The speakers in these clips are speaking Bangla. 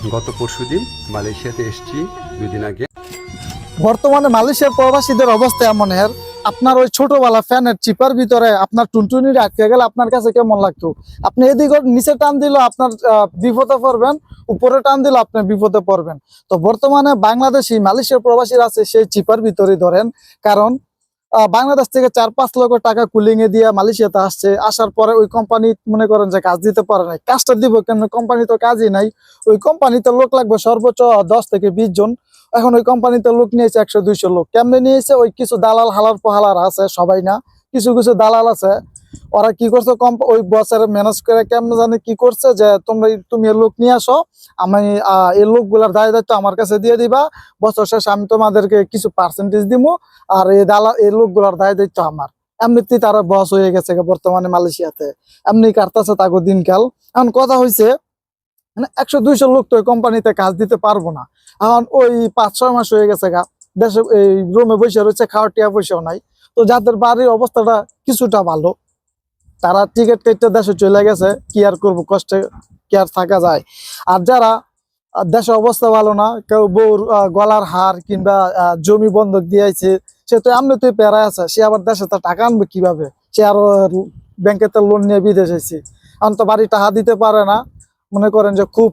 গত পরশুদিন মালয়েশিয়াতে এসেছি 2 দিন আগে। বর্তমানে মালয়েশিয়ার প্রবাসীদের অবস্থা এমন আপনার ওই ছোটবেলা ফ্যানের চিপার ভিতরে আপনার টুনটুনি আটকে গেলে আপনার কাছে কেমন লাগতো? আপনি এদিকে নিচে টান দিলে আপনার বিপদে পড়বেন, উপরে টান দিলে আপনার বিপদে পড়বেন। তো বর্তমানে বাংলাদেশি মালয়েশিয়ার প্রবাসীরা আছে সেই চিপার ভিতরে ধরেন, কারণ বাংলাদেশ থেকে 4-5 লক্ষ টাকা কুলিং এ দিয়ে মালয়েশিয়াতে আসছে। আসার পরে ওই কোম্পানি মনে করেন যে কাজ দিতে পারে নাই। কাজটা দিব কেন? কোম্পানি তো কাজই নাই। ওই কোম্পানিতে লোক লাগবে সর্বোচ্চ 10 থেকে 20 জন। এখন ওই কোম্পানিতে লোক নিয়েছে 100-200 লোক। কেমনে নিয়েছে? ওই কিছু দালাল হালার পাহালার আছে, সবাই না, কিছু কিছু দালাল আছে। ওরা কি করছে, ওই বসের ম্যানেজ করে কেমনে জানে কি করছে যে তুমি লোক নিয়ে আসো, আমি এই লোকগুলার দায় দায়িত্ব আমার কাছে দিয়ে দিবা, বছর শেষে আমি তোমাদেরকে কিছু পার্সেন্টেজ দিব, আর এই লোকগুলার দায় দায়িত্ব আমার। এমনিতেই তারা বস হয়ে গেছে বর্তমানে মালয়েশিয়াতে, এমনি কাটতেছে তাকে দিনকাল। এখন কথা হয়েছে 100-200 লোক তো ওই কোম্পানিতে কাজ দিতে পারবো না। এখন ওই 5-6 মাস হয়ে গেছে দেশে এই রুমে বসে রয়েছে, খাওয়ার টিয়া পয়সাও নাই। তো যাদের বাড়ির অবস্থাটা কিছুটা ভালো, তারা টিকিট কেটে দেশে চলে গেছে। কি আর করবো, কষ্টে কি আর থাকা যায়? আর যারা দেশের অবস্থা ভালো না, কেউ বউর গলার হার কিংবা জমি বন্ধক দিয়েছে, সে তো এমনিতেই প্যারা আছে, সে আবার দেশে তার টাকা আনবে কিভাবে? সে আরো ব্যাংকেতে লোন নিয়ে বিদেশ এসেছে, এখন তো বাড়ি টাকা দিতে পারে না। মনে করেন যে খুব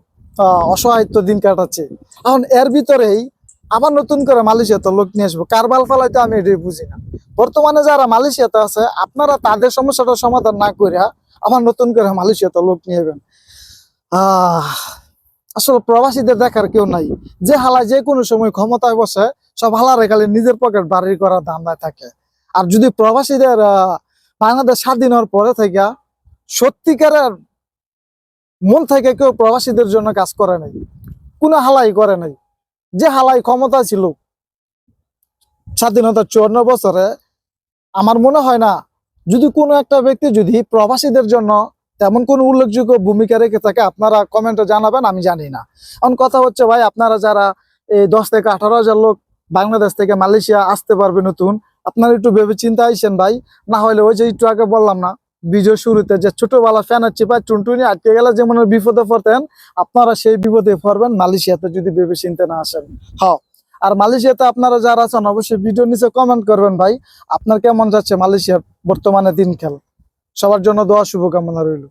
অসহায়িত্ব দিন কাটাচ্ছে। এখন এর ভিতরেই আবার নতুন করে মালয়েশিয়াতে লোক নিয়ে আসবো, কারবাল ফলাইতে আমি এটাই বুঝি না। বর্তমানে যারা মালয়েশিয়াতে আছে, আপনারা তাদের সমস্যাটা সমাধান না করিয়া আবার নতুন করে মালয়েশিয়াতে লোক নিয়ে যাবেন। আসলে প্রবাসীদের দেখার কেউ নাই। যে হালা যে কোনো সময় ক্ষমতায় বসে, সব হালারে খালি নিজের পকেট বাড়ি করার ধান্দায় থাকে। আর যদি প্রবাসীদের বাংলাদেশ স্বাধীন হওয়ার পরে থেকে সত্যিকারের মন থেকে কেউ প্রবাসীদের জন্য কাজ করে নাই, কোনো হালাই করে নাই। যে হালাই ক্ষমতা ছিল স্বাধীনতার 54 বছরে, আমার মনে হয় না যদি কোনো একটা ব্যক্তি যদি প্রবাসীদের জন্য তেমন কোনো উল্লেখযোগ্য ভূমিকা রেখে থাকে। আপনারা কমেন্টে জানাবেন, আমি জানি না। এখন কথা হচ্ছে ভাই, আপনারা যারা এই 10 থেকে 18,000 লোক বাংলাদেশ থেকে মালয়েশিয়া আসতে পারবে নতুন, আপনারা একটু ভেবে চিন্তা আইসেন ভাই। না হলে ওই যে একটু আগে বললাম না ভিডিও শুরুতে, যে ছোটবেলা ফ্যানের চিপায় টুনটুনি আটকে গেলে যেমন বিপদে পড়তেন, আপনারা সেই বিপদে পড়বেন মালয়েশিয়াতে যদি ভেবে চিনতে না আসেন। হ্যাঁ, আর মালয়েশিয়াতে আপনারা যারা আছেন অবশ্যই ভিডিও নিচে কমেন্ট করবেন ভাই, আপনার কেমন যাচ্ছে মালয়েশিয়ার বর্তমানে দিনকাল। সবার জন্য দোয়া শুভকামনা রইল।